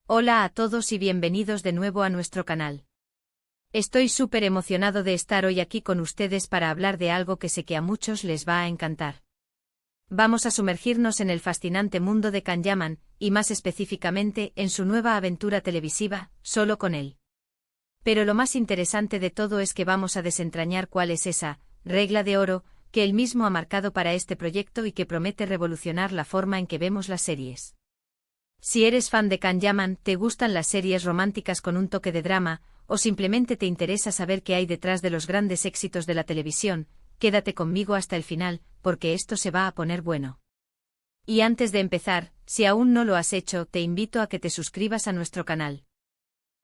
Hola a todos y bienvenidos de nuevo a nuestro canal. Estoy súper emocionado de estar hoy aquí con ustedes para hablar de algo que sé que a muchos les va a encantar. Vamos a sumergirnos en el fascinante mundo de Can-Yaman, y más específicamente en su nueva aventura televisiva, Solo con él. Pero lo más interesante de todo es que vamos a desentrañar cuál es esa regla de oro que él mismo ha marcado para este proyecto y que promete revolucionar la forma en que vemos las series. Si eres fan de Can-Yaman, te gustan las series románticas con un toque de drama, o simplemente te interesa saber qué hay detrás de los grandes éxitos de la televisión, quédate conmigo hasta el final, porque esto se va a poner bueno. Y antes de empezar, si aún no lo has hecho, te invito a que te suscribas a nuestro canal.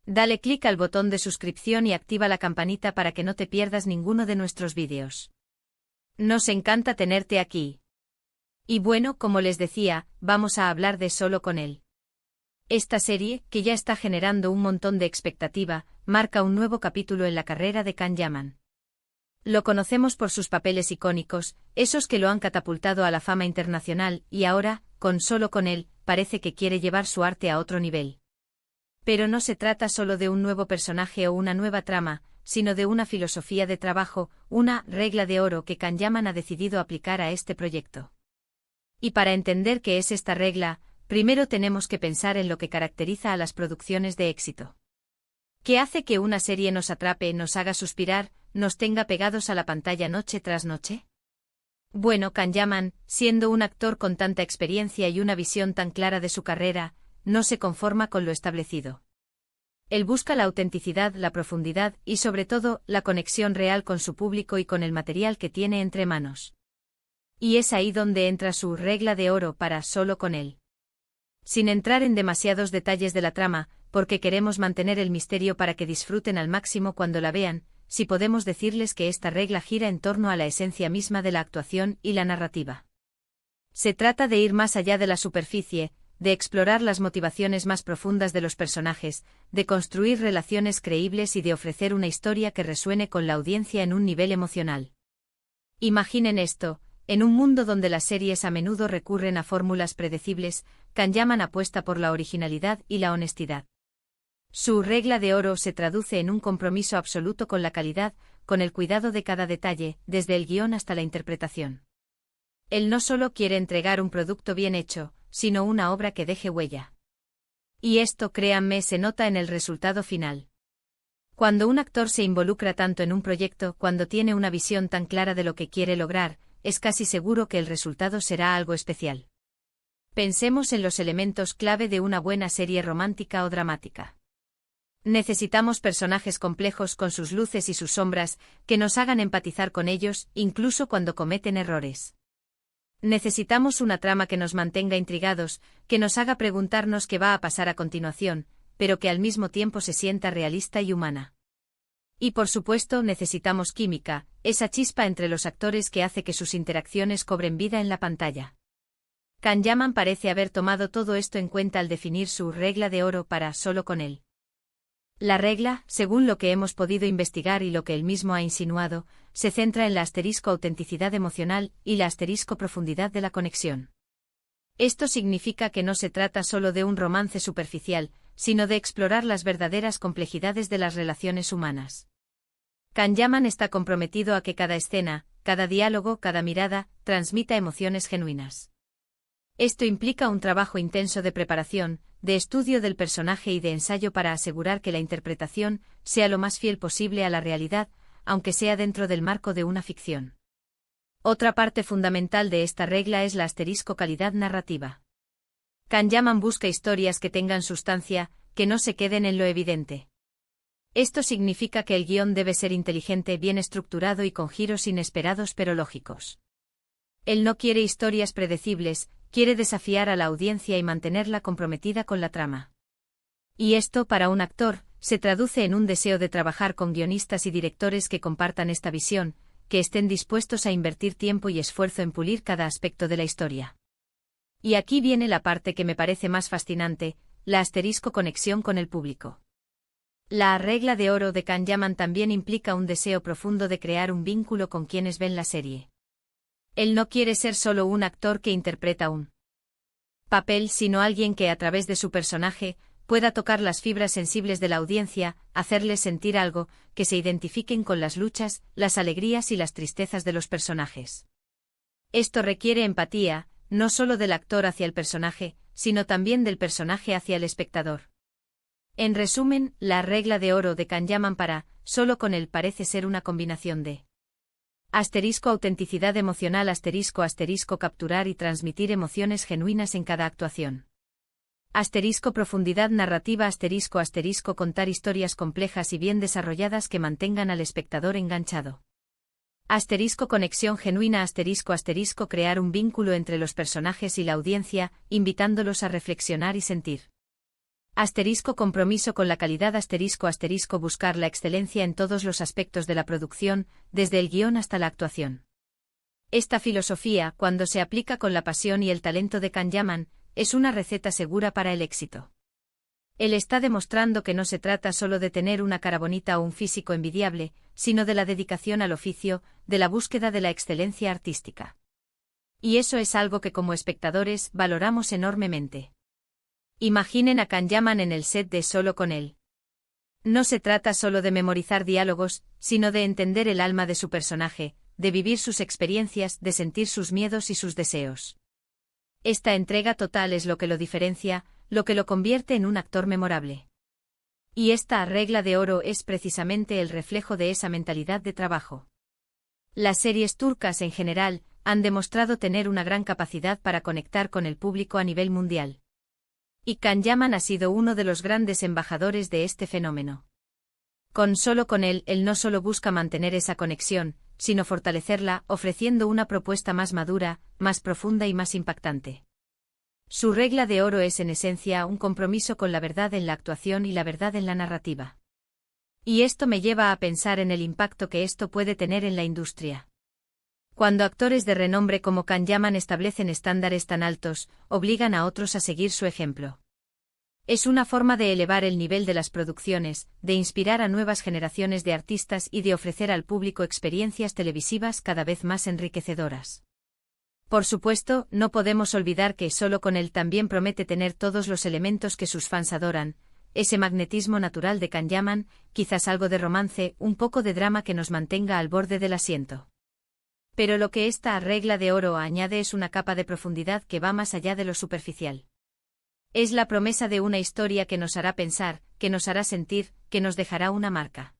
Dale clic al botón de suscripción y activa la campanita para que no te pierdas ninguno de nuestros vídeos. Nos encanta tenerte aquí. Y bueno, como les decía, vamos a hablar de Solo con él. Esta serie, que ya está generando un montón de expectativa, marca un nuevo capítulo en la carrera de Can-Yaman. Lo conocemos por sus papeles icónicos, esos que lo han catapultado a la fama internacional, y ahora, con Solo con él, parece que quiere llevar su arte a otro nivel. Pero no se trata solo de un nuevo personaje o una nueva trama, sino de una filosofía de trabajo, una regla de oro que Can-Yaman ha decidido aplicar a este proyecto. Y para entender qué es esta regla, primero tenemos que pensar en lo que caracteriza a las producciones de éxito. ¿Qué hace que una serie nos atrape, nos haga suspirar, nos tenga pegados a la pantalla noche tras noche? Bueno, Can-Yaman, siendo un actor con tanta experiencia y una visión tan clara de su carrera, no se conforma con lo establecido. Él busca la autenticidad, la profundidad y sobre todo, la conexión real con su público y con el material que tiene entre manos. Y es ahí donde entra su regla de oro para Solo con él. Sin entrar en demasiados detalles de la trama, porque queremos mantener el misterio para que disfruten al máximo cuando la vean, sí podemos decirles que esta regla gira en torno a la esencia misma de la actuación y la narrativa. Se trata de ir más allá de la superficie, de explorar las motivaciones más profundas de los personajes, de construir relaciones creíbles y de ofrecer una historia que resuene con la audiencia en un nivel emocional. Imaginen esto. En un mundo donde las series a menudo recurren a fórmulas predecibles, Can-Yaman apuesta por la originalidad y la honestidad. Su regla de oro se traduce en un compromiso absoluto con la calidad, con el cuidado de cada detalle, desde el guión hasta la interpretación. Él no solo quiere entregar un producto bien hecho, sino una obra que deje huella. Y esto, créanme, se nota en el resultado final. Cuando un actor se involucra tanto en un proyecto, cuando tiene una visión tan clara de lo que quiere lograr, es casi seguro que el resultado será algo especial. Pensemos en los elementos clave de una buena serie romántica o dramática. Necesitamos personajes complejos con sus luces y sus sombras, que nos hagan empatizar con ellos, incluso cuando cometen errores. Necesitamos una trama que nos mantenga intrigados, que nos haga preguntarnos qué va a pasar a continuación, pero que al mismo tiempo se sienta realista y humana. Y por supuesto necesitamos química, esa chispa entre los actores que hace que sus interacciones cobren vida en la pantalla. Can-Yaman parece haber tomado todo esto en cuenta al definir su regla de oro para Solo con él. La regla, según lo que hemos podido investigar y lo que él mismo ha insinuado, se centra en la autenticidad emocional y la profundidad de la conexión. Esto significa que no se trata solo de un romance superficial, sino de explorar las verdaderas complejidades de las relaciones humanas. Can-Yaman está comprometido a que cada escena, cada diálogo, cada mirada, transmita emociones genuinas. Esto implica un trabajo intenso de preparación, de estudio del personaje y de ensayo para asegurar que la interpretación sea lo más fiel posible a la realidad, aunque sea dentro del marco de una ficción. Otra parte fundamental de esta regla es la calidad narrativa. Can-Yaman busca historias que tengan sustancia, que no se queden en lo evidente. Esto significa que el guión debe ser inteligente, bien estructurado y con giros inesperados pero lógicos. Él no quiere historias predecibles, quiere desafiar a la audiencia y mantenerla comprometida con la trama. Y esto, para un actor, se traduce en un deseo de trabajar con guionistas y directores que compartan esta visión, que estén dispuestos a invertir tiempo y esfuerzo en pulir cada aspecto de la historia. Y aquí viene la parte que me parece más fascinante, la conexión con el público. La regla de oro de Can-Yaman también implica un deseo profundo de crear un vínculo con quienes ven la serie. Él no quiere ser solo un actor que interpreta un papel, sino alguien que a través de su personaje pueda tocar las fibras sensibles de la audiencia, hacerles sentir algo, que se identifiquen con las luchas, las alegrías y las tristezas de los personajes. Esto requiere empatía, no solo del actor hacia el personaje, sino también del personaje hacia el espectador. En resumen, la regla de oro de Kanyaman solo con él parece ser una combinación de autenticidad emocional capturar y transmitir emociones genuinas en cada actuación. Profundidad narrativa contar historias complejas y bien desarrolladas que mantengan al espectador enganchado. Conexión genuina crear un vínculo entre los personajes y la audiencia, invitándolos a reflexionar y sentir. Compromiso con la calidad buscar la excelencia en todos los aspectos de la producción, desde el guión hasta la actuación. Esta filosofía, cuando se aplica con la pasión y el talento de Kanyaman, es una receta segura para el éxito. Él está demostrando que no se trata solo de tener una cara bonita o un físico envidiable, sino de la dedicación al oficio, de la búsqueda de la excelencia artística. Y eso es algo que como espectadores valoramos enormemente. Imaginen a Kanyaman en el set de Solo con él. No se trata solo de memorizar diálogos, sino de entender el alma de su personaje, de vivir sus experiencias, de sentir sus miedos y sus deseos. Esta entrega total es lo que lo diferencia, lo que lo convierte en un actor memorable. Y esta regla de oro es precisamente el reflejo de esa mentalidad de trabajo. Las series turcas en general han demostrado tener una gran capacidad para conectar con el público a nivel mundial. Y Kanyaman ha sido uno de los grandes embajadores de este fenómeno. Solo con él no solo busca mantener esa conexión, sino fortalecerla, ofreciendo una propuesta más madura, más profunda y más impactante. Su regla de oro es en esencia un compromiso con la verdad en la actuación y la verdad en la narrativa. Y esto me lleva a pensar en el impacto que esto puede tener en la industria. Cuando actores de renombre como Kanyaman establecen estándares tan altos, obligan a otros a seguir su ejemplo. Es una forma de elevar el nivel de las producciones, de inspirar a nuevas generaciones de artistas y de ofrecer al público experiencias televisivas cada vez más enriquecedoras. Por supuesto, no podemos olvidar que Solo con él también promete tener todos los elementos que sus fans adoran, ese magnetismo natural de Kanyaman, quizás algo de romance, un poco de drama que nos mantenga al borde del asiento. Pero lo que esta regla de oro añade es una capa de profundidad que va más allá de lo superficial. Es la promesa de una historia que nos hará pensar, que nos hará sentir, que nos dejará una marca.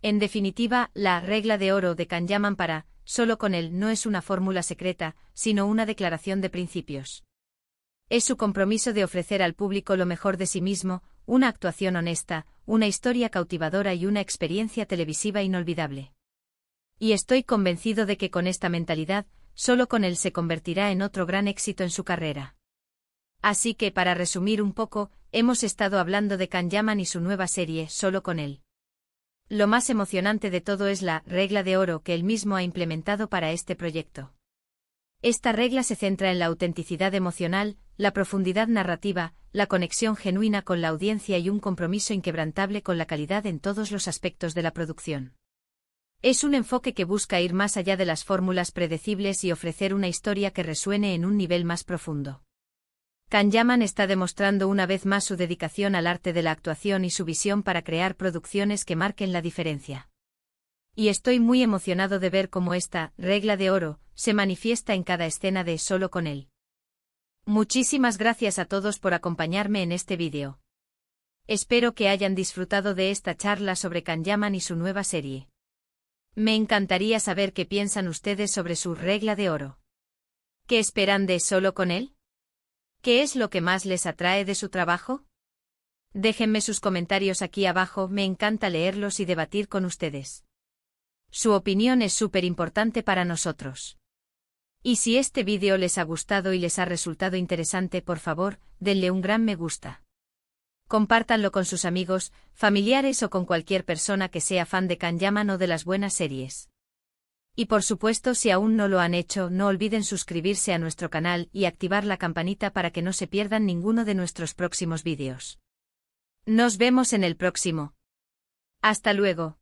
En definitiva, la regla de oro de Kanyaman Solo con él no es una fórmula secreta, sino una declaración de principios. Es su compromiso de ofrecer al público lo mejor de sí mismo, una actuación honesta, una historia cautivadora y una experiencia televisiva inolvidable. Y estoy convencido de que con esta mentalidad, Solo con él se convertirá en otro gran éxito en su carrera. Así que para resumir un poco, hemos estado hablando de Kanyaman y su nueva serie Solo con él. Lo más emocionante de todo es la regla de oro que él mismo ha implementado para este proyecto. Esta regla se centra en la autenticidad emocional, la profundidad narrativa, la conexión genuina con la audiencia y un compromiso inquebrantable con la calidad en todos los aspectos de la producción. Es un enfoque que busca ir más allá de las fórmulas predecibles y ofrecer una historia que resuene en un nivel más profundo. Kanyaman está demostrando una vez más su dedicación al arte de la actuación y su visión para crear producciones que marquen la diferencia. Y estoy muy emocionado de ver cómo esta regla de oro se manifiesta en cada escena de Solo con él. Muchísimas gracias a todos por acompañarme en este vídeo. Espero que hayan disfrutado de esta charla sobre Kanyaman y su nueva serie. Me encantaría saber qué piensan ustedes sobre su regla de oro. ¿Qué esperan de Solo con él? ¿Qué es lo que más les atrae de su trabajo? Déjenme sus comentarios aquí abajo, me encanta leerlos y debatir con ustedes. Su opinión es súper importante para nosotros. Y si este vídeo les ha gustado y les ha resultado interesante, por favor, denle un gran me gusta. Compártanlo con sus amigos, familiares o con cualquier persona que sea fan de Kanyaman o de las buenas series. Y por supuesto, si aún no lo han hecho, no olviden suscribirse a nuestro canal y activar la campanita para que no se pierdan ninguno de nuestros próximos vídeos. Nos vemos en el próximo. Hasta luego.